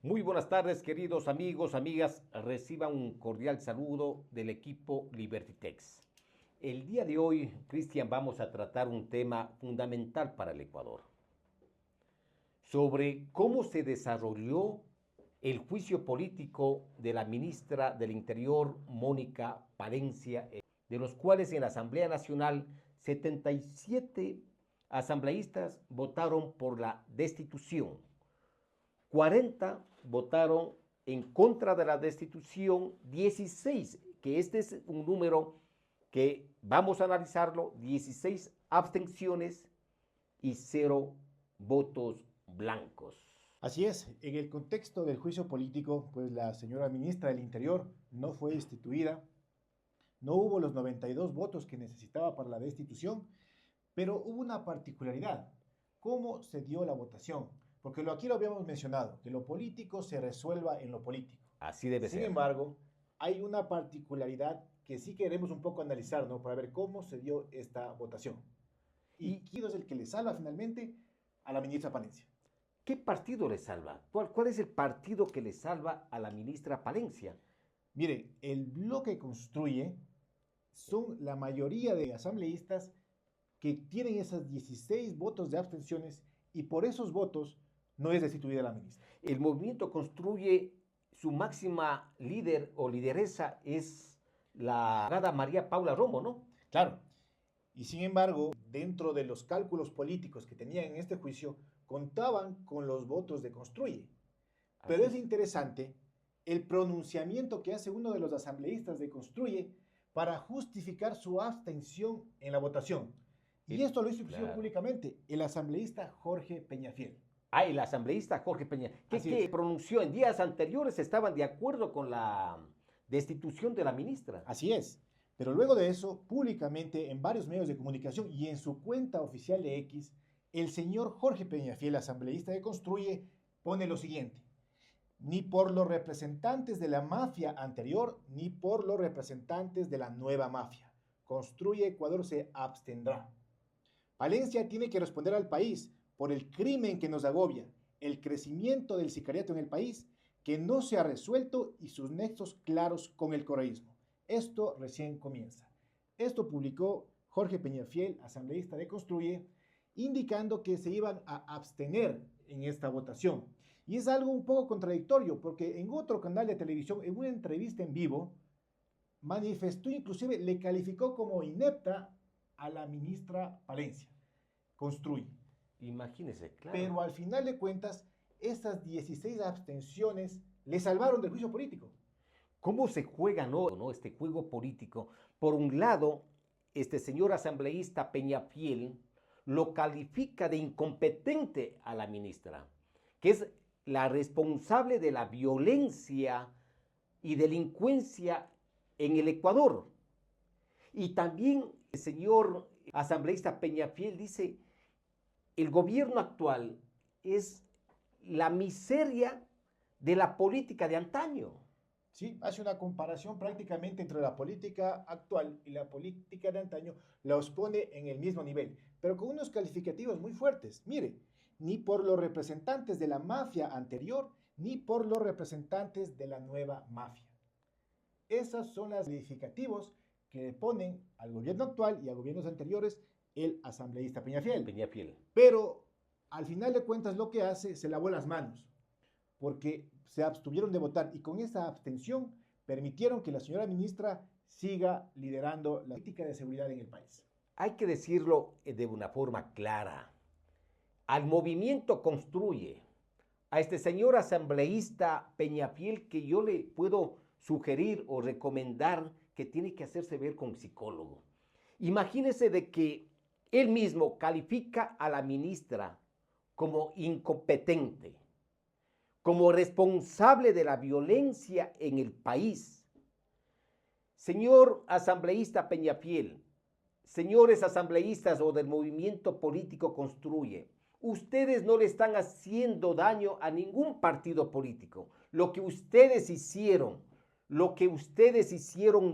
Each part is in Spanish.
Muy buenas tardes, queridos amigos, amigas. Reciban un cordial saludo del equipo LibertyTex. El día de hoy, Cristian, vamos a tratar un tema fundamental para el Ecuador, sobre cómo se desarrolló el juicio político de la ministra del Interior, Mónica Palencia, de los cuales en la Asamblea Nacional 77 asambleístas votaron por la destitución. 40 votaron en contra de la destitución, 16, que este es un número que vamos a analizarlo, 16 abstenciones y 0 votos blancos. Así es, en el contexto del juicio político, pues la señora ministra del Interior no fue destituida, no hubo los 92 votos que necesitaba para la destitución, pero hubo una particularidad. ¿Cómo se dio la votación? Porque aquí lo habíamos mencionado, que lo político se resuelva en lo político. Así debe Sin ser. embargo, hay una particularidad que sí queremos un poco analizar, ¿no? Para ver cómo se dio esta votación. ¿Y quién es el que le salva finalmente a la ministra Palencia? ¿Qué partido le salva? ¿Cuál es el partido que le salva a la ministra Palencia? Mire, el bloque Construye son la mayoría de asambleístas que tienen esas 16 votos de abstenciones y por esos votos no es destituida la ministra. El movimiento Construye, su máxima líder o lideresa es la abogada María Paula Romo, ¿no? Claro. Y sin embargo, dentro de los cálculos políticos que tenían en este juicio, contaban con los votos de Construye. Pero es interesante el pronunciamiento que hace uno de los asambleístas de Construye para justificar su abstención en la votación. Y esto lo hizo públicamente el asambleísta Jorge Peñafiel. Ah, el asambleísta Jorge Peña, que pronunció en días anteriores, estaban de acuerdo con la destitución de la ministra. Así es. Pero luego de eso, públicamente en varios medios de comunicación y en su cuenta oficial de X, el señor Jorge Peñafiel, asambleísta de Construye, pone lo siguiente: ni por los representantes de la mafia anterior, ni por los representantes de la nueva mafia. Construye Ecuador se abstendrá. Palencia tiene que responder al país por el crimen que nos agobia, el crecimiento del sicariato en el país, que no se ha resuelto y sus nexos claros con el correísmo. Esto recién comienza. Esto publicó Jorge Peñafiel, asambleísta de Construye, indicando que se iban a abstener en esta votación. Y es algo un poco contradictorio, porque en otro canal de televisión, en una entrevista en vivo, manifestó, inclusive le calificó como inepta a la ministra Palencia. Construye. Imagínese, claro. Pero al final de cuentas, esas 16 abstenciones le salvaron del juicio político. ¿Cómo se juega no, este juego político? Por un lado, este señor asambleísta Peñafiel lo califica de incompetente a la ministra, que es la responsable de la violencia y delincuencia en el Ecuador. Y también el señor asambleísta Peñafiel dice: el gobierno actual es la miseria de la política de antaño. Sí, hace una comparación prácticamente entre la política actual y la política de antaño, los pone en el mismo nivel, pero con unos calificativos muy fuertes. Mire, ni por los representantes de la mafia anterior, ni por los representantes de la nueva mafia. Esos son los calificativos que le ponen al gobierno actual y a gobiernos anteriores el asambleísta Peñafiel. Pero al final de cuentas lo que hace, se lavó las manos, porque se abstuvieron de votar y con esa abstención permitieron que la señora ministra siga liderando la política de seguridad en el país. Hay que decirlo de una forma clara. Al movimiento Construye, a este señor asambleísta Peñafiel, que yo le puedo sugerir o recomendar que tiene que hacerse ver con psicólogo. Imagínese de que él mismo califica a la ministra como incompetente, como responsable de la violencia en el país. Señor asambleísta Peñafiel, señores asambleístas o del movimiento político Construye, ustedes no le están haciendo daño a ningún partido político. Lo que ustedes hicieron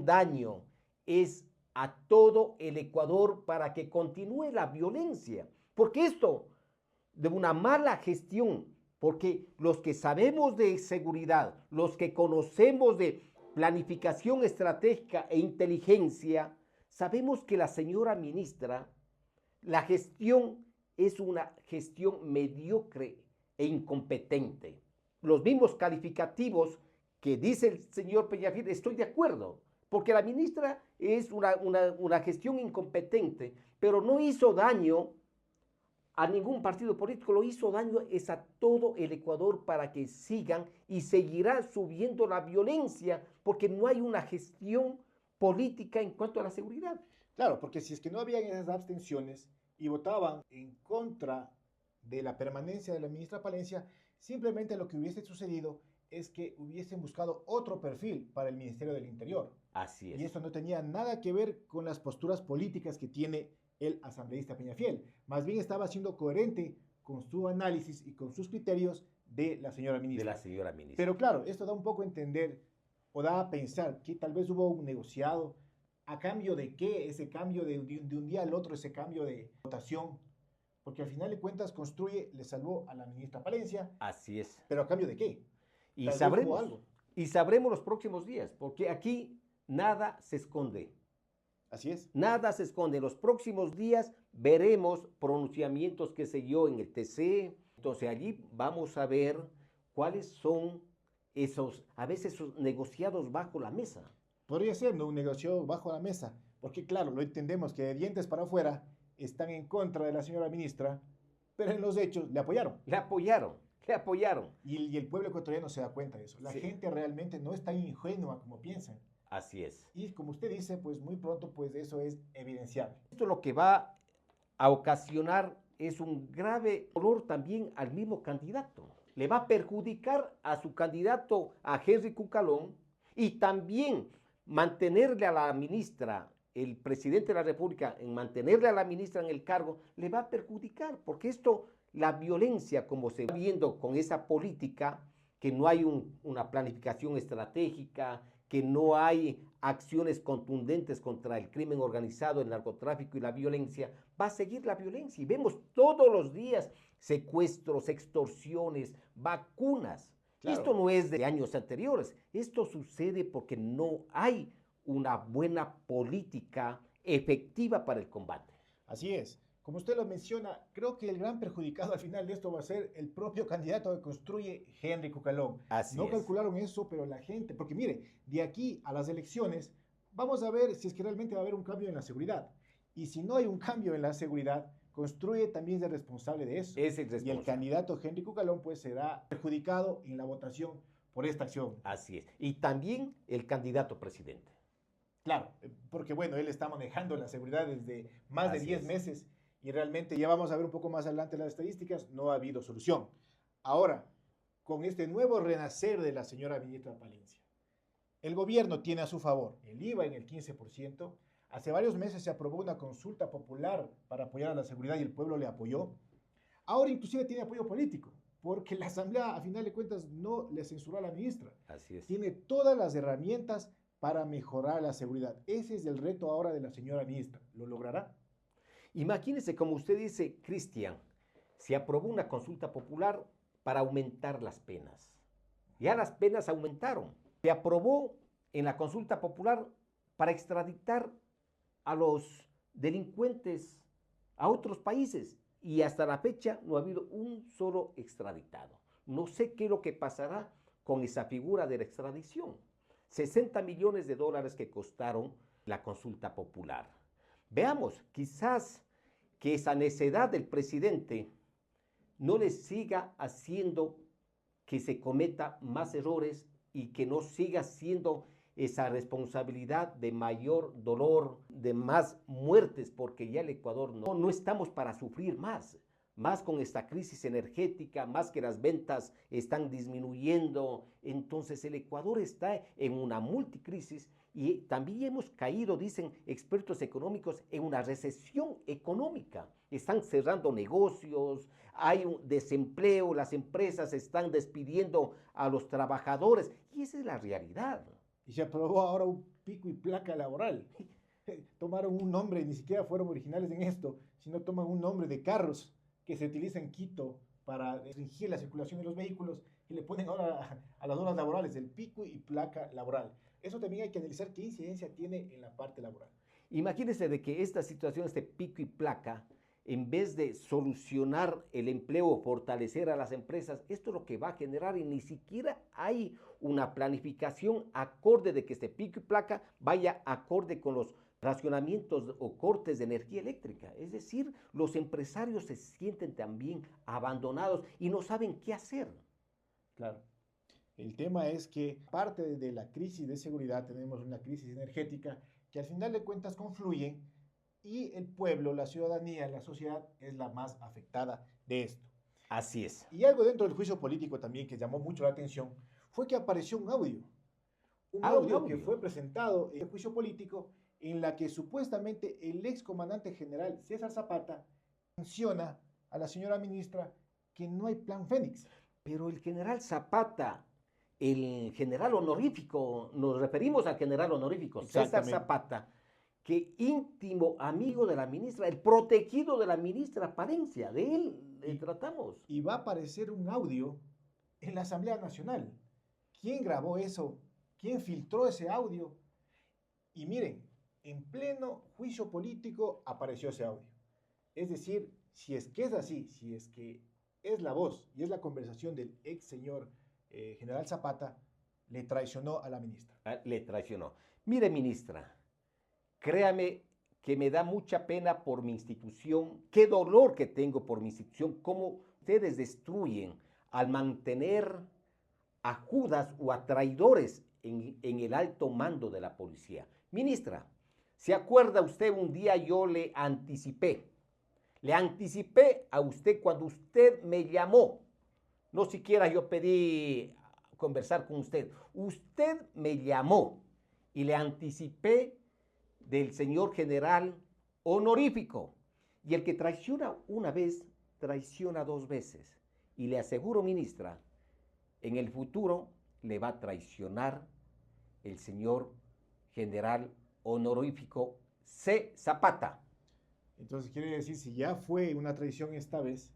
daño es a todo el Ecuador para que continúe la violencia. Porque esto, de una mala gestión porque los que sabemos de seguridad, los que conocemos de planificación estratégica e inteligencia, sabemos que la señora ministra, la gestión es una gestión mediocre e incompetente. Los mismos calificativos que dice el señor Peñafiel, estoy de acuerdo, porque la ministra es una gestión incompetente, pero no hizo daño a ningún partido político, lo hizo daño es a todo el Ecuador para que sigan y seguirá subiendo la violencia porque no hay una gestión política en cuanto a la seguridad. Claro, porque si es que no habían esas abstenciones y votaban en contra de la permanencia de la ministra Palencia, simplemente lo que hubiese sucedido es que hubiesen buscado otro perfil para el Ministerio del Interior. Así es. Y esto no tenía nada que ver con las posturas políticas que tiene el asambleísta Peñafiel. Más bien estaba siendo coherente con su análisis y con sus criterios de la señora ministra. De la señora ministra. Pero claro, esto da un poco a entender o da a pensar que tal vez hubo un negociado a cambio de qué, ese cambio de un día al otro, ese cambio de votación, porque al final de cuentas Construye le salvó a la ministra Palencia. Así es. ¿Pero a cambio de qué? Y sabremos los próximos días, porque aquí nada se esconde. Así es. Nada se esconde. En los próximos días veremos pronunciamientos, qué sé yo, en el TC. Entonces allí vamos a ver cuáles son esos, a veces esos negociados bajo la mesa. Podría ser, ¿no? Un negocio bajo la mesa, porque claro, lo entendemos que de dientes para afuera están en contra de la señora ministra, pero en los hechos le apoyaron. Le apoyaron. Y el pueblo ecuatoriano se da cuenta de eso. La gente realmente no es tan ingenua como piensan. Así es. Y como usted dice, pues muy pronto pues eso es evidenciable. Esto lo que va a ocasionar es un grave dolor también al mismo candidato. Le va a perjudicar a su candidato, a Henry Cucalón, y también mantenerle a la ministra, el presidente de la República, en mantenerle a la ministra en el cargo, le va a perjudicar, porque esto, la violencia, como se va viendo con esa política, que no hay una planificación estratégica, que no hay acciones contundentes contra el crimen organizado, el narcotráfico y la violencia, va a seguir la violencia. Y vemos todos los días secuestros, extorsiones, vacunas. Claro. Esto no es de años anteriores. Esto sucede porque no hay una buena política efectiva para el combate. Así es. Como usted lo menciona, creo que el gran perjudicado al final de esto va a ser el propio candidato que Construye, Henry Cucalón. Así no es. calcularon eso, pero la gente, porque mire, de aquí a las elecciones, vamos a ver si es que realmente va a haber un cambio en la seguridad. Y si no hay un cambio en la seguridad, Construye también es el responsable de eso. Es el responsable. Y el candidato Henry Cucalón pues será perjudicado en la votación por esta acción. Así es. Y también el candidato presidente. Claro, porque bueno, él está manejando la seguridad desde más de 10 meses. Y realmente ya vamos a ver un poco más adelante las estadísticas, no ha habido solución. Ahora, con este nuevo renacer de la señora ministra Palencia, el gobierno tiene a su favor el IVA en el 15%, hace varios meses se aprobó una consulta popular para apoyar a la seguridad y el pueblo le apoyó. Ahora inclusive tiene apoyo político, porque la Asamblea a final de cuentas no le censuró a la ministra. Así es. Tiene todas las herramientas para mejorar la seguridad. Ese es el reto ahora de la señora ministra. ¿Lo logrará? Imagínese, como usted dice, Cristian, se aprobó una consulta popular para aumentar las penas. Ya las penas aumentaron. Se aprobó en la consulta popular para extraditar a los delincuentes a otros países y hasta la fecha no ha habido un solo extraditado. No sé qué es lo que pasará con esa figura de la extradición. 60 millones de dólares que costaron la consulta popular. Veamos, quizás que esa necedad del presidente no le siga haciendo que se cometa más errores y que no siga siendo esa responsabilidad de mayor dolor, de más muertes, porque ya el Ecuador no estamos para sufrir más con esta crisis energética, más que las ventas están disminuyendo. Entonces el Ecuador está en una multicrisis y también hemos caído, dicen expertos económicos, en una recesión económica. Están cerrando negocios, hay un desempleo, las empresas están despidiendo a los trabajadores y esa es la realidad. Y se aprobó ahora un pico y placa laboral. Tomaron un nombre, ni siquiera fueron originales en esto, sino toman un nombre de carros que se utiliza en Quito para restringir la circulación de los vehículos y le ponen ahora a las horas laborales el pico y placa laboral. Eso también hay que analizar qué incidencia tiene en la parte laboral. Imagínense de que estas situaciones de pico y placa, en vez de solucionar el empleo o fortalecer a las empresas, esto es lo que va a generar y ni siquiera hay una planificación acorde de que este pico y placa vaya acorde con los racionamientos o cortes de energía eléctrica. Es decir, los empresarios se sienten también abandonados y no saben qué hacer. Claro. El tema es que parte de la crisis de seguridad tenemos una crisis energética que al final de cuentas confluyen y el pueblo, la ciudadanía, la sociedad es la más afectada de esto. Así es. Y algo dentro del juicio político también que llamó mucho la atención fue que apareció un audio. Un audio que fue presentado en el juicio político en la que supuestamente el excomandante general César Zapata menciona a la señora ministra que no hay plan Fénix. Pero el general Zapata, el general honorífico, nos referimos al general honorífico César Zapata, que íntimo amigo de la ministra, el protegido de la ministra Palencia, de él le tratamos. Y va a aparecer un audio en la Asamblea Nacional. ¿Quién grabó eso? ¿Quién filtró ese audio? Y miren, en pleno juicio político apareció ese audio. Es decir, si es que es así, si es que es la voz y es la conversación del ex señor general Zapata, le traicionó a la ministra. Le traicionó. Mire, ministra, créame que me da mucha pena por mi institución, qué dolor que tengo por mi institución, cómo ustedes destruyen al mantener a Judas o a traidores en el alto mando de la policía. Ministra, ¿se acuerda usted un día yo le anticipé a usted cuando usted me llamó? No siquiera yo pedí conversar con usted. Usted me llamó y le anticipé del señor general honorífico. Y el que traiciona una vez, traiciona dos veces. Y le aseguro, ministra, en el futuro le va a traicionar el señor general honorífico C. Zapata. Entonces quiere decir, si ya fue una traición esta vez,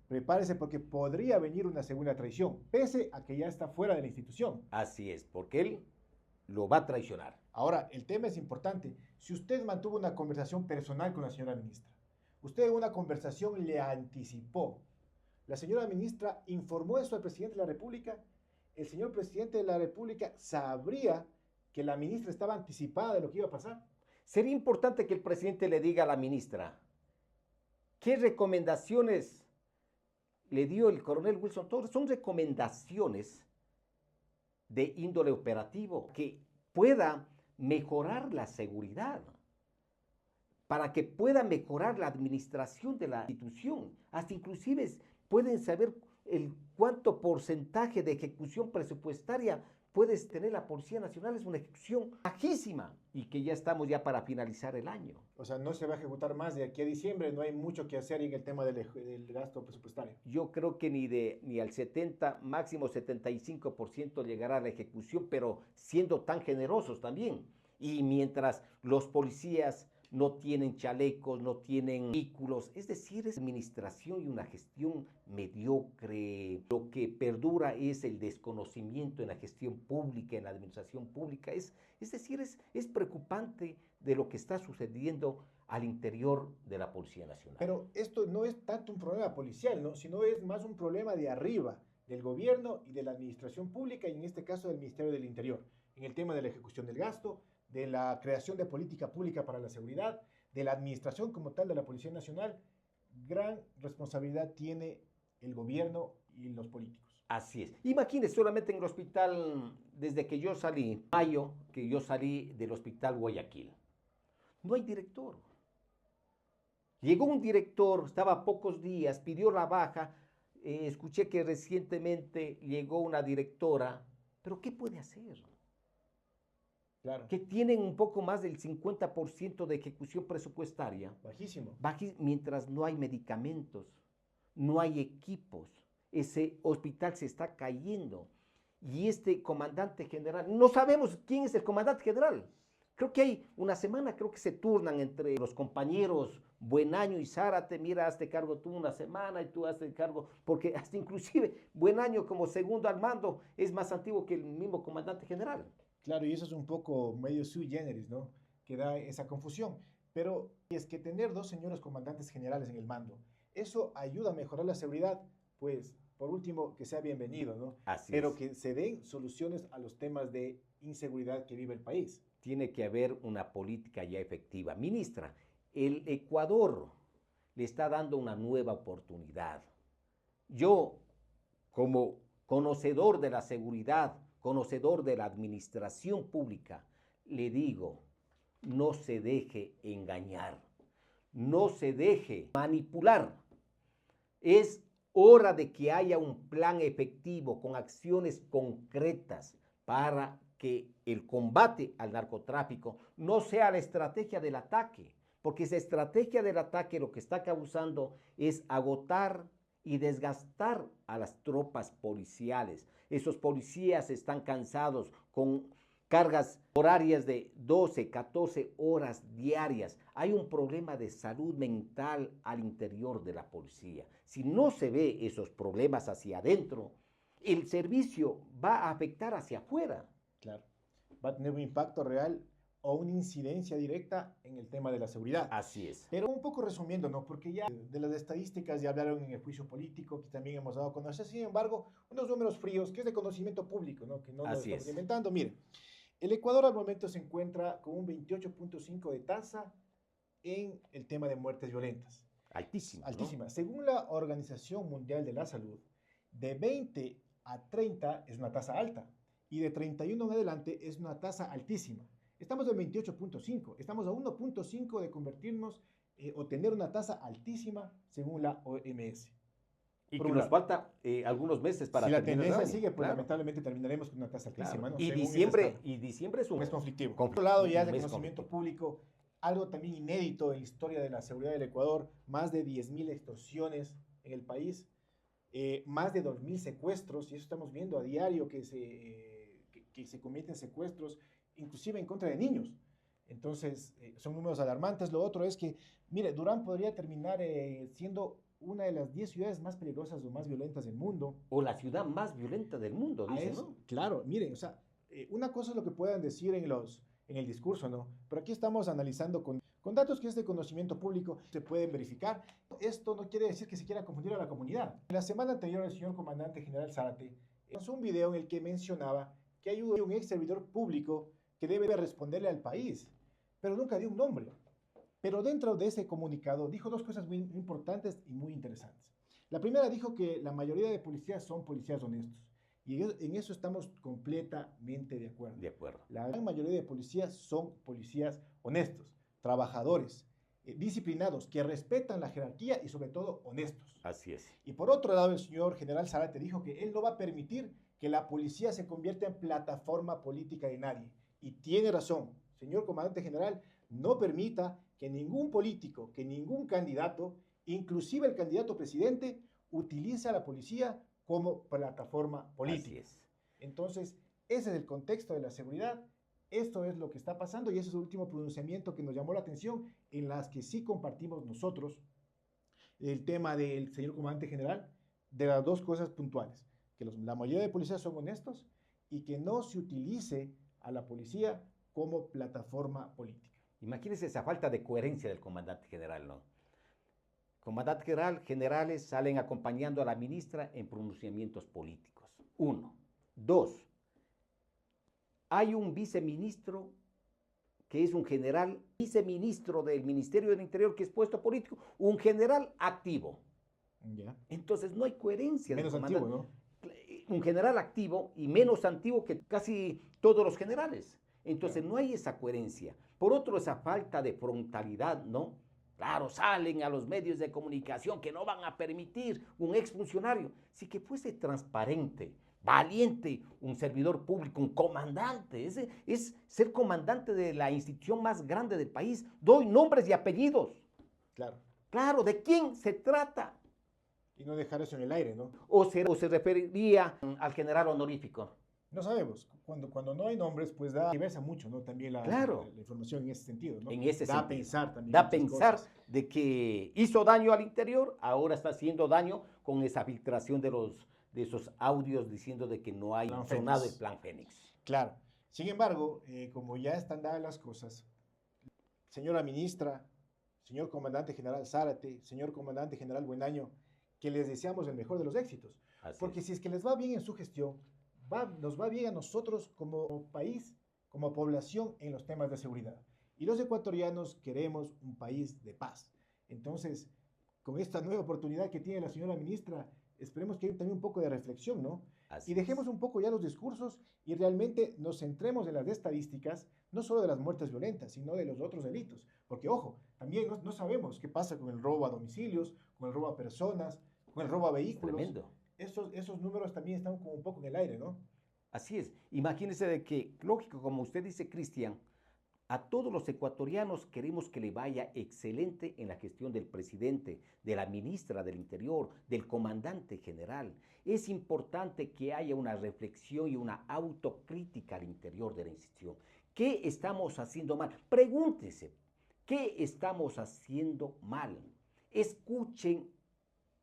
prepárese porque podría venir una segunda traición, pese a que ya está fuera de la institución. Así es, porque él lo va a traicionar. Ahora, el tema es importante. Si usted mantuvo una conversación personal con la señora ministra, usted en una conversación le anticipó, la señora ministra informó eso al presidente de la República, el señor presidente de la República sabría que la ministra estaba anticipada de lo que iba a pasar. Sería importante que el presidente le diga a la ministra qué recomendaciones le dio el coronel Wilson Torres. Son recomendaciones de índole operativo que pueda mejorar la seguridad, para que pueda mejorar la administración de la institución. Hasta inclusive pueden saber el cuánto porcentaje de ejecución presupuestaria puede tener la Policía Nacional. Es una ejecución bajísima y que ya estamos ya para finalizar el año. O sea, no se va a ejecutar más de aquí a diciembre, no hay mucho que hacer en el tema del gasto presupuestario. Yo creo que ni al 70, máximo 75% llegará a la ejecución, pero siendo tan generosos también. Y mientras los policías no tienen chalecos, no tienen vehículos, es decir, es administración y una gestión mediocre. Lo que perdura es el desconocimiento en la gestión pública, en la administración pública. Es decir, es preocupante de lo que está sucediendo al interior de la Policía Nacional. Pero esto no es tanto un problema policial, ¿no? Sino es más un problema de arriba, del gobierno y de la administración pública, y en este caso del Ministerio del Interior, en el tema de la ejecución del gasto, de la creación de política pública para la seguridad, de la administración como tal de la Policía Nacional. Gran responsabilidad tiene el gobierno y los políticos. Así es. Imagínese solamente en el hospital, desde que yo salí, mayo, que yo salí del hospital Guayaquil, no hay director. Llegó un director, estaba a pocos días, pidió la baja, escuché que recientemente llegó una directora, pero ¿qué puede hacer? Claro. Que tienen un poco más del 50% de ejecución presupuestaria. Bajísimo. Mientras no hay medicamentos, no hay equipos, ese hospital se está cayendo. Y este comandante general, no sabemos quién es el comandante general. Creo que hay una semana, creo que se turnan entre los compañeros Buenaño y Zárate. Mira, hazte cargo tú una semana y tú hazte cargo, porque hasta inclusive Buenaño como segundo al mando es más antiguo que el mismo comandante general. Claro, y eso es un poco medio sui generis, ¿no? Que da esa confusión. Pero es que tener dos señores comandantes generales en el mando, eso ayuda a mejorar la seguridad, pues por último, que sea bienvenido, ¿no? Así Pero es. que se den soluciones a los temas de inseguridad que vive el país. Tiene que haber una política ya efectiva. Ministra, el Ecuador le está dando una nueva oportunidad. Yo, como conocedor de la seguridad, conocedor de la administración pública, le digo, no se deje engañar, no se deje manipular. Es hora de que haya un plan efectivo con acciones concretas para que el combate al narcotráfico no sea la estrategia del ataque, porque esa estrategia del ataque lo que está causando es agotar y desgastar a las tropas policiales. Esos policías están cansados con cargas horarias de 12, 14 horas diarias. Hay un problema de salud mental al interior de la policía. Si no se ve esos problemas hacia adentro, el servicio va a afectar hacia afuera. Claro, va a tener un impacto real o una incidencia directa en el tema de la seguridad. Así es. Pero un poco resumiendo, ¿no? Porque ya de las estadísticas ya hablaron en el juicio político, que también hemos dado a conocer, sin embargo, unos números fríos, que es de conocimiento público, ¿no? Que no lo estamos inventando. Miren, el Ecuador al momento se encuentra con un 28.5 de tasa en el tema de muertes violentas. Altísima. Altísima. ¿No? Según la Organización Mundial de la Salud, de 20 a 30 es una tasa alta y de 31 en adelante es una tasa altísima. Estamos en 28.5, estamos a 1.5 de convertirnos o tener una tasa altísima según la OMS. Y que nos falta algunos meses para terminar. Si la tendencia sigue, pues claro, lamentablemente terminaremos con una tasa altísima. Claro. ¿No? Y diciembre es un mes conflictivo. Por otro lado, ya de conocimiento público, algo también inédito en la historia de la seguridad del Ecuador, más de 10.000 extorsiones en el país, más de 2.000 secuestros, y eso estamos viendo a diario que se cometen secuestros, inclusive en contra de niños. Entonces, son números alarmantes. Lo otro es que, mire, Durán podría terminar siendo una de las 10 ciudades más peligrosas o más violentas del mundo. O la ciudad más violenta del mundo, dice, ¿no? Claro, miren, o sea, una cosa es lo que puedan decir en el discurso, ¿no? Pero aquí estamos analizando con datos que es de conocimiento público, se pueden verificar. Esto no quiere decir que se quiera confundir a la comunidad. La semana anterior, el señor comandante general Zárate lanzó un video en el que mencionaba que hay un ex servidor público que debe responderle al país, pero nunca dio un nombre. Pero dentro de ese comunicado dijo dos cosas muy importantes y muy interesantes. La primera dijo que la mayoría de policías son policías honestos. Y en eso estamos completamente de acuerdo. De acuerdo. La gran mayoría de policías son policías honestos, trabajadores, disciplinados, que respetan la jerarquía y sobre todo honestos. Así es. Y por otro lado, el señor general Zárate dijo que él no va a permitir que la policía se convierta en plataforma política de nadie. Y tiene razón, señor comandante general, no permita que ningún político, que ningún candidato, inclusive el candidato presidente, utilice a la policía como plataforma política. Así es. Entonces, ese es el contexto de la seguridad, esto es lo que está pasando y ese es el último pronunciamiento que nos llamó la atención, en las que sí compartimos nosotros el tema del señor comandante general, de las dos cosas puntuales, que la mayoría de policías son honestos y que no se utilice a la policía como plataforma política. Imagínense esa falta de coherencia del comandante general, ¿no? Comandante general, generales salen acompañando a la ministra en pronunciamientos políticos. 1. 2. Hay un viceministro que es un general, viceministro del Ministerio del Interior que es puesto político, un general activo. Ya. Entonces no hay coherencia. Menos antiguo, ¿no? Un general activo y menos antiguo que casi todos los generales. Entonces no hay esa coherencia. Por otro, esa falta de frontalidad, ¿no? Claro, salen a los medios de comunicación que no van a permitir un exfuncionario. Sí que fuese transparente, valiente, un servidor público, un comandante. Es ser comandante de la institución más grande del país. Doy nombres y apellidos. Claro. Claro, ¿de quién se trata? Y no dejar eso en el aire, ¿no? O se referiría al general honorífico. No sabemos. Cuando no hay nombres, pues diversa mucho, ¿no? También Claro, la información en ese sentido, ¿no? en ese Da a sentido. pensar también Da a muchas pensar cosas. de que hizo daño al interior, ahora está haciendo daño con esa filtración de esos audios diciendo de que no hay Plan sonado el Fénix. plan Fénix. Claro. Sin embargo, como ya están dadas las cosas, señora ministra, señor comandante general Zárate, señor comandante general Buenaño, que les deseamos el mejor de los éxitos. Así Porque es. si es que les va bien en su gestión, nos va bien a nosotros como país, como población en los temas de seguridad. Y los ecuatorianos queremos un país de paz. Entonces, con esta nueva oportunidad que tiene la señora ministra, esperemos que haya también un poco de reflexión, ¿no? Y Así es. dejemos un poco ya los discursos y realmente nos centremos en las estadísticas, no solo de las muertes violentas, sino de los otros delitos. Porque, ojo, también no sabemos qué pasa con el robo a domicilios, con el robo a personas, con el robo a Es vehículos. tremendo. Esos números también están como un poco en el aire, ¿no? Así es. Imagínese de que, lógico, como usted dice, Cristian, a todos los ecuatorianos queremos que le vaya excelente en la gestión del presidente, de la ministra del Interior, del comandante general. Es importante que haya una reflexión y una autocrítica al interior de la institución. ¿Qué estamos haciendo mal? Pregúntese, ¿qué estamos haciendo mal? Escuchen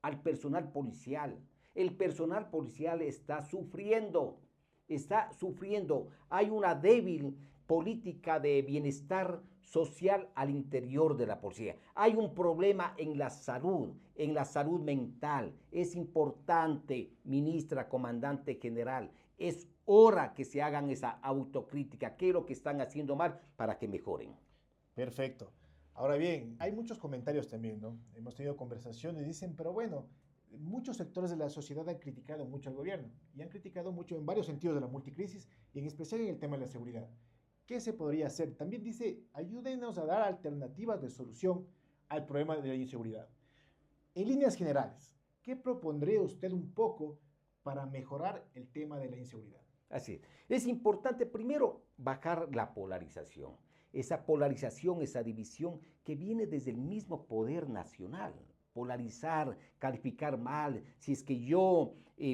al personal policial. El personal policial está sufriendo, está sufriendo. Hay una débil política de bienestar social al interior de la policía. Hay un problema en la salud mental. Es importante, ministra, comandante general, es hora que se hagan esa autocrítica. ¿Qué es lo que están haciendo mal para que mejoren? Perfecto. Ahora bien, hay muchos comentarios también, ¿no? Hemos tenido conversaciones y dicen, pero bueno, muchos sectores de la sociedad han criticado mucho al gobierno y han criticado mucho en varios sentidos de la multicrisis y en especial en el tema de la seguridad. ¿Qué se podría hacer? También dice, ayúdenos a dar alternativas de solución al problema de la inseguridad. En líneas generales, ¿qué propondría usted un poco para mejorar el tema de la inseguridad? Así es importante primero bajar la polarización. Esa polarización, esa división que viene desde el mismo poder nacional. Polarizar, calificar mal. Si es que yo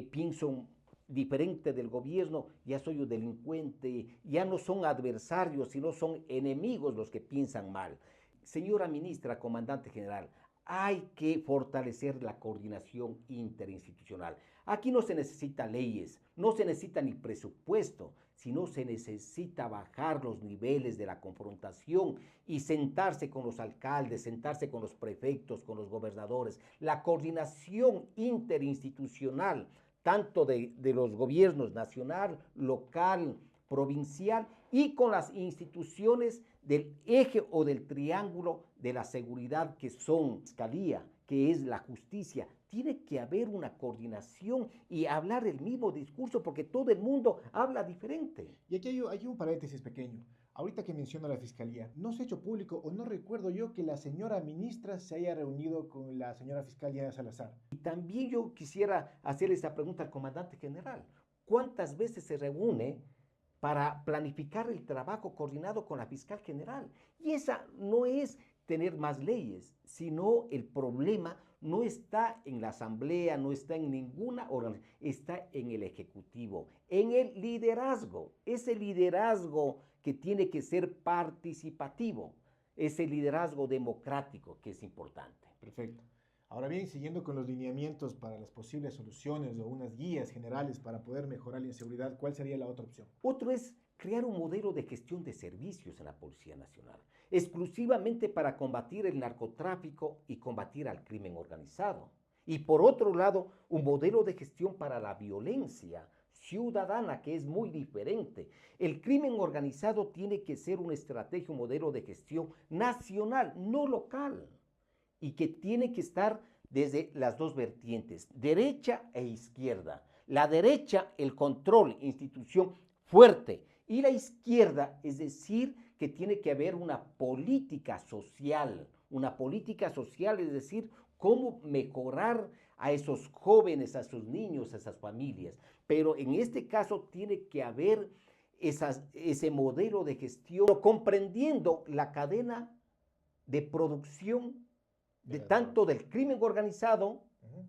pienso diferente del gobierno, ya soy un delincuente, ya no son adversarios, sino son enemigos los que piensan mal. Señora ministra, comandante general, hay que fortalecer la coordinación interinstitucional. Aquí no se necesita leyes, no se necesita ni presupuesto, sino se necesita bajar los niveles de la confrontación y sentarse con los alcaldes, sentarse con los prefectos, con los gobernadores. La coordinación interinstitucional, tanto de los gobiernos nacional, local, provincial y con las instituciones del eje o del triángulo de la seguridad que son Fiscalía, que es la justicia. Tiene que haber una coordinación y hablar el mismo discurso porque todo el mundo habla diferente. Y aquí hay un paréntesis pequeño. Ahorita que menciona la fiscalía, no se ha hecho público o no recuerdo yo que la señora ministra se haya reunido con la señora fiscal Diana Salazar. Y también yo quisiera hacer esa pregunta al comandante general. ¿Cuántas veces se reúne para planificar el trabajo coordinado con la fiscal general? Y esa no es tener más leyes, sino el problema no está en la asamblea, no está en ninguna organización, está en el ejecutivo, en el liderazgo. Ese liderazgo que tiene que ser participativo, ese liderazgo democrático que es importante. Perfecto. Ahora bien, siguiendo con los lineamientos para las posibles soluciones o unas guías generales para poder mejorar la inseguridad, ¿cuál sería la otra opción? Otro es crear un modelo de gestión de servicios en la Policía Nacional, exclusivamente para combatir el narcotráfico y combatir al crimen organizado. Y por otro lado, un modelo de gestión para la violencia ciudadana, que es muy diferente. El crimen organizado tiene que ser una estrategia, un modelo de gestión nacional, no local, y que tiene que estar desde las dos vertientes, derecha e izquierda. La derecha, el control, institución fuerte, y la izquierda, es decir, que tiene que haber una política social, es decir, cómo mejorar a esos jóvenes, a esos niños, a esas familias. Pero en este caso tiene que haber ese modelo de gestión, comprendiendo la cadena de producción de tanto del crimen organizado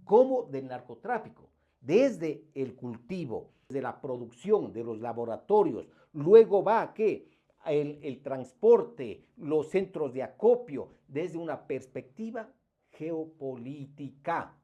como del narcotráfico, desde el cultivo, de la producción, de los laboratorios, luego va a ¿qué? El transporte, los centros de acopio, desde una perspectiva geopolítica.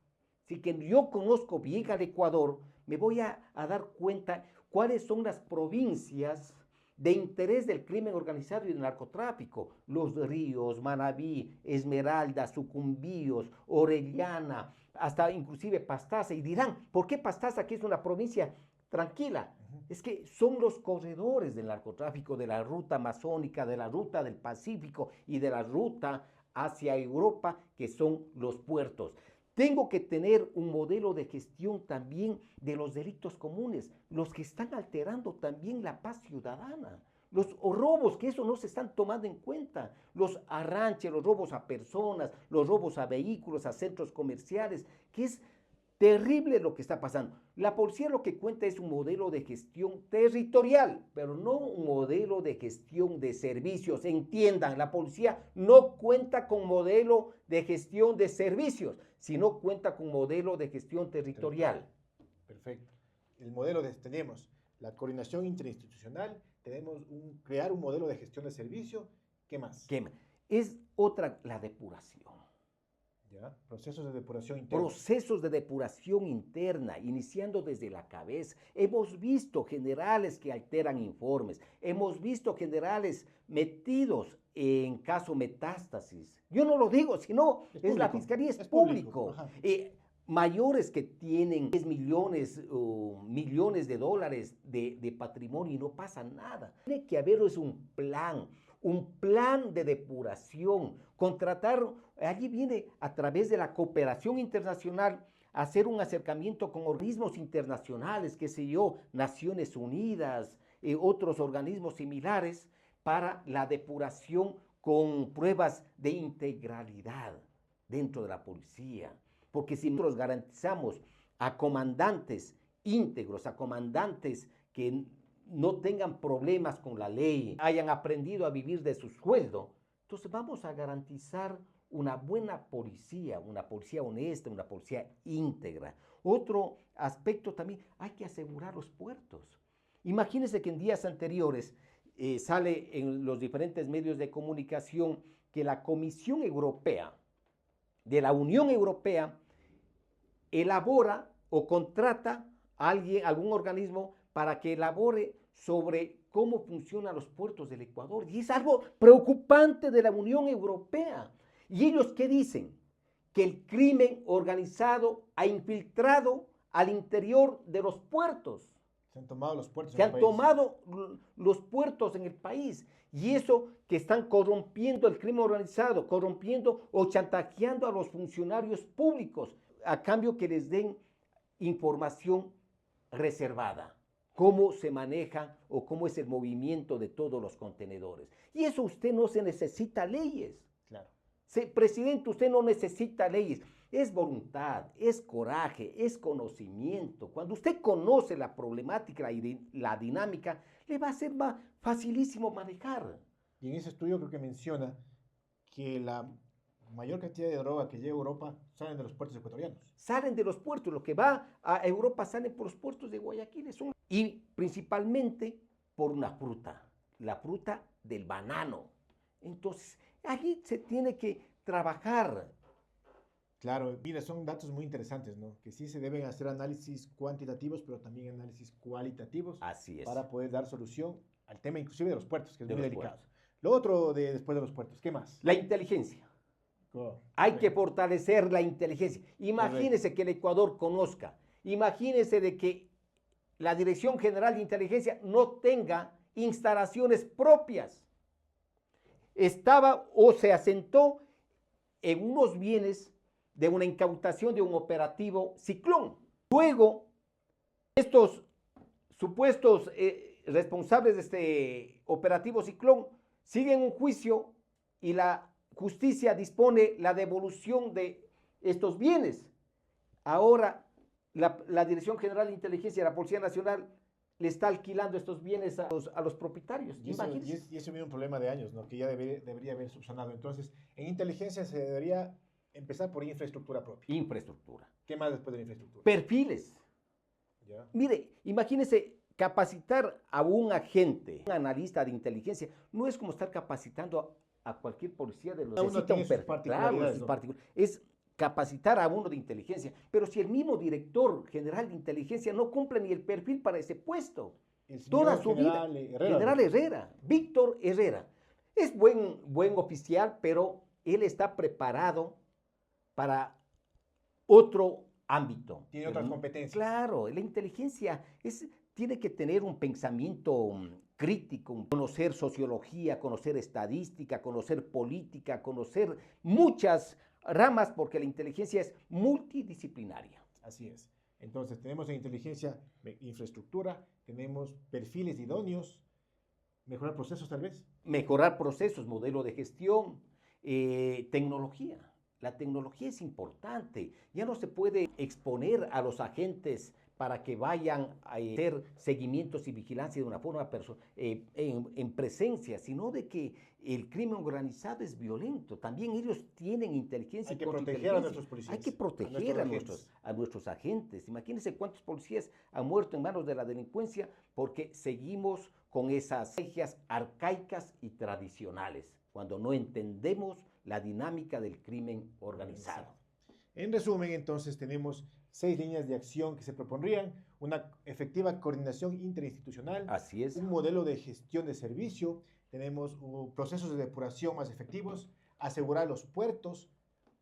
Así que yo conozco bien al Ecuador, me voy a dar cuenta cuáles son las provincias de interés del crimen organizado y del narcotráfico. Los Ríos, Manabí, Esmeralda, Sucumbíos, Orellana, hasta inclusive Pastaza. Y dirán, ¿por qué Pastaza, que es una provincia tranquila? Es que son los corredores del narcotráfico, de la ruta amazónica, de la ruta del Pacífico y de la ruta hacia Europa, que son los puertos. Tengo que tener un modelo de gestión también de los delitos comunes, los que están alterando también la paz ciudadana. Los robos, que eso no se están tomando en cuenta, los arranches, los robos a personas, los robos a vehículos, a centros comerciales, que es terrible lo que está pasando. La policía lo que cuenta es un modelo de gestión territorial, pero no un modelo de gestión de servicios. Entiendan, la policía no cuenta con modelo de gestión de servicios, sino cuenta con modelo de gestión territorial. Perfecto. El modelo tenemos la coordinación interinstitucional, crear un modelo de gestión de servicio. ¿Qué más? Es otra, la depuración. ¿Ya? Procesos de depuración interna. Procesos de depuración interna, iniciando desde la cabeza. Hemos visto generales que alteran informes, hemos visto generales metidos en caso metástasis. Yo no lo digo, sino es la fiscalía, es público. Mayores que tienen 10 millones o millones de dólares de patrimonio y no pasa nada. Tiene que haber un plan de depuración, contratar, allí viene a través de la cooperación internacional, hacer un acercamiento con organismos internacionales, qué sé yo, Naciones Unidas, otros organismos similares, para la depuración con pruebas de integralidad dentro de la policía. Porque si nosotros garantizamos a comandantes íntegros, a comandantes que no tengan problemas con la ley, hayan aprendido a vivir de su sueldo, entonces vamos a garantizar una buena policía, una policía honesta, una policía íntegra. Otro aspecto también, hay que asegurar los puertos. Imagínense que en días anteriores sale en los diferentes medios de comunicación que la Comisión Europea, de la Unión Europea, elabora o contrata a algún organismo para que elabore sobre cómo funcionan los puertos del Ecuador. Y es algo preocupante de la Unión Europea. ¿Y ellos qué dicen? Que el crimen organizado ha infiltrado al interior de los puertos. Se han tomado los puertos en el país. Se han tomado los puertos en el país. Y eso que están corrompiendo el crimen organizado, corrompiendo o chantajeando a los funcionarios públicos a cambio que les den información reservada. Cómo se maneja o cómo es el movimiento de todos los contenedores. Y eso usted no se necesita leyes. Claro. Presidente, usted no necesita leyes. Es voluntad, es coraje, es conocimiento. Cuando usted conoce la problemática y la dinámica, le va a ser más facilísimo manejar. Y en ese estudio creo que menciona que la mayor cantidad de droga que llega a Europa salen de los puertos ecuatorianos. Salen de los puertos, lo que va a Europa sale por los puertos de Guayaquil. Y principalmente por una fruta, la fruta del banano. Entonces, allí se tiene que trabajar. Claro, mira, son datos muy interesantes, ¿no? Que sí se deben hacer análisis cuantitativos, pero también análisis cualitativos. Así es. Para poder dar solución al tema inclusive de los puertos, que es muy delicado. Lo otro después de los puertos, ¿qué más? La inteligencia. Hay que fortalecer la inteligencia. Imagínese que el Ecuador conozca, imagínese de que la Dirección General de Inteligencia no tenga instalaciones propias. Estaba o se asentó en unos bienes de una incautación de un operativo Ciclón. Luego, estos supuestos responsables de este operativo Ciclón siguen un juicio y la justicia dispone la devolución de estos bienes. Ahora, la Dirección General de Inteligencia de la Policía Nacional le está alquilando estos bienes a los propietarios. Y eso viene un problema de años, ¿no? Que ya debería haber subsanado. Entonces, en inteligencia se debería empezar por infraestructura propia. Infraestructura. ¿Qué más después de la infraestructura? Perfiles. Ya. Mire, imagínese capacitar a un agente, un analista de inteligencia, no es como estar capacitando a cualquier policía de los Cada uno necesita tiene un sus perfil, claro, particularidades, ¿no? es capacitar a uno de inteligencia, pero si el mismo director general de inteligencia no cumple ni el perfil para ese puesto, El toda señor su vida, general Herrera. general Herrera, Víctor Herrera, es buen oficial, pero él está preparado para otro ámbito. Tiene Pero otras competencias. claro, la inteligencia tiene que tener un pensamiento crítico, conocer sociología, conocer estadística, conocer política, conocer muchas ramas, porque la inteligencia es multidisciplinaria. Así es. Entonces, tenemos en inteligencia, infraestructura, tenemos perfiles idóneos, mejorar procesos tal vez. Mejorar procesos, modelo de gestión, tecnología. La tecnología es importante. Ya no se puede exponer a los agentes para que vayan a hacer seguimientos y vigilancia de una forma en presencia, sino de que el crimen organizado es violento. También ellos tienen inteligencia Hay y que proteger a nuestros policías. Hay que proteger a nuestros agentes. Imagínense cuántos policías han muerto en manos de la delincuencia porque seguimos con esas estrategias arcaicas y tradicionales, cuando no entendemos la dinámica del crimen organizado. En resumen, entonces, tenemos 6 líneas de acción que se propondrían: una efectiva coordinación interinstitucional, Así es. un modelo de gestión de servicio, tenemos procesos de depuración más efectivos, asegurar los puertos,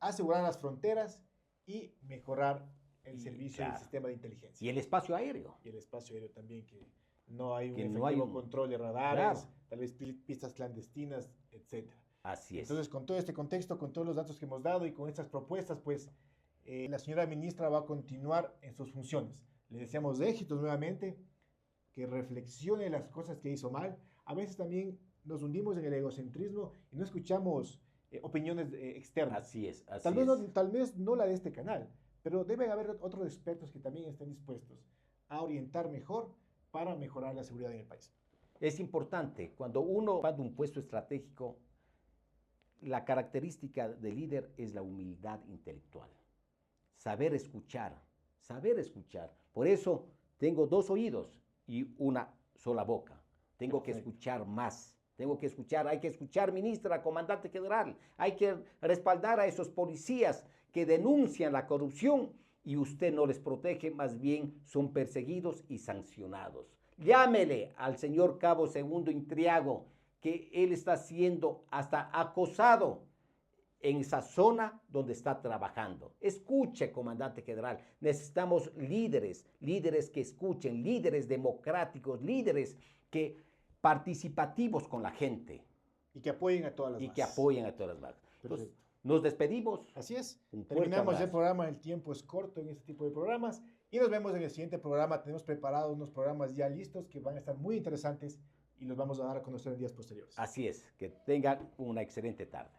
asegurar las fronteras y mejorar el servicio del sistema de inteligencia. Y el espacio aéreo. Y el espacio aéreo también, que no hay un Que efectivo control de radares, claro, tal vez pistas clandestinas, etc. Así es. Entonces, con todo este contexto, con todos los datos que hemos dado y con estas propuestas, pues la señora ministra va a continuar en sus funciones. Le deseamos éxitos nuevamente, que reflexione las cosas que hizo mal. A veces también nos hundimos en el egocentrismo y no escuchamos opiniones externas. Así es. Tal vez no la de este canal, pero deben haber otros expertos que también estén dispuestos a orientar mejor para mejorar la seguridad en el país. Es importante, cuando uno va de un puesto estratégico, la característica del líder es la humildad intelectual. Saber escuchar, saber escuchar. Por eso tengo 2 oídos y una sola boca. Tengo que escuchar más. Tengo que escuchar, hay que escuchar, ministra, comandante general. Hay que respaldar a esos policías que denuncian la corrupción y usted no les protege, más bien son perseguidos y sancionados. Llámele al señor Cabo Segundo Intriago, que él está siendo hasta acosado en esa zona donde está trabajando. Escuche, comandante general, necesitamos líderes, líderes que escuchen, líderes democráticos, líderes que participativos con la gente. Y que apoyen a todas las bases. Y que apoyen a todas las bases. Entonces, nos despedimos. Así es. Terminamos el programa, el tiempo es corto en este tipo de programas y nos vemos en el siguiente programa. Tenemos preparados unos programas ya listos que van a estar muy interesantes y los vamos a dar a conocer en días posteriores. Así es, que tengan una excelente tarde.